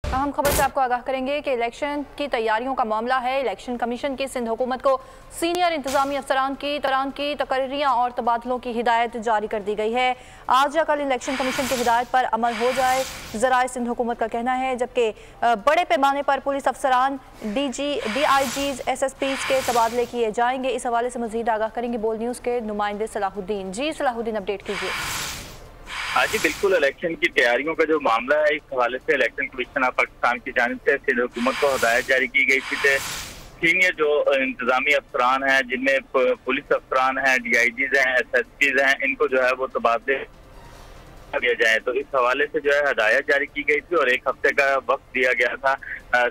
अहम खबर से आपको आगाह करेंगे कि इलेक्शन की तैयारियों का मामला है। इलेक्शन कमीशन की सिंध हुकूमत को सीनियर इंतजामी अफसरान की तकर्रियां और तबादलों की हिदायत जारी कर दी गई है। आज या कल इलेक्शन कमीशन की हिदायत पर अमल हो जाए, ज़राए सिंध हुकूमत का कहना है। जबकि बड़े पैमाने पर पुलिस अफसरान, DIGs, SSPs के तबादले किए जाएंगे। इस हवाले से मजीद आगाह करेंगे बोल न्यूज़ के नुमाइंदे सलाहुद्दीन। जी सलाहुद्दीन, अपडेट कीजिए। हाँ जी, बिल्कुल। इलेक्शन की तैयारियों का जो मामला है, इस हवाले से इलेक्शन कमीशन ऑफ पाकिस्तान की जानिब से सिंध हुकूमत को हिदायत जारी की गई थी कि सीनियर जो इंतजामी अफसरान हैं, जिनमें पुलिस अफसरान हैं, DIGs हैं, SSPs हैं, इनको जो है वो तबादले दिया जाए। तो इस हवाले से जो है हिदायत जारी की गई थी और 1 हफ्ते का वक्त दिया गया था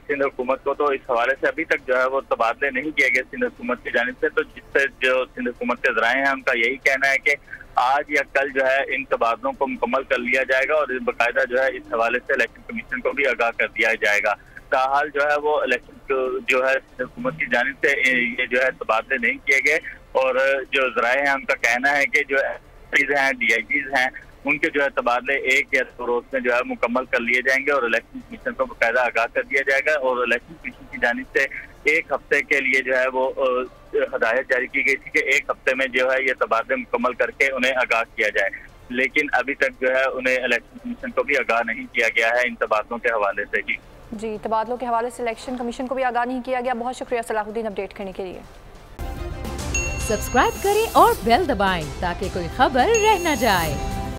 सिंध हुकूमत को। तो इस हवाले से अभी तक जो है वो तबादले नहीं किए गए सिंध हुकूमत की जानिब से। तो जिससे जो सिंध हुकूमत के ज़राए हैं, उनका यही कहना है कि आज या कल जो है इन तबादलों को मुकम्मल कर लिया जाएगा और बाकायदा जो है इस हवाले से इलेक्शन कमीशन को भी आगाह कर दिया जाएगा। ताहाल जो है वो इलेक्शन जो है हुकूमत की जानिब से ये जो है तबादले नहीं किए गए और जो ज़राए हैं उनका कहना है कि जो SSPs हैं, DIGs हैं, उनके जो है तबादले 1 या 2 रोज में जो है मुकम्मल कर लिए जाएंगे और इलेक्शन कमीशन को बाकायदा आगाह कर दिया जाएगा। और इलेक्शन कमीशन की जानिब से 1 हफ्ते के लिए जो है वो हिदायत जारी की गई थी कि 1 हफ्ते में जो है ये तबादले मुकम्मल करके उन्हें आगाह किया जाए। लेकिन अभी तक जो है उन्हें इलेक्शन कमीशन को भी आगाह नहीं किया गया है इन तबादलों के हवाले से। जी, तबादलों के हवाले से इलेक्शन कमीशन को भी आगाह नहीं किया गया। बहुत शुक्रिया सलाहुद्दीन अपडेट करने के लिए। सब्सक्राइब करें और बेल दबाएं ताकि कोई खबर रह न जाए।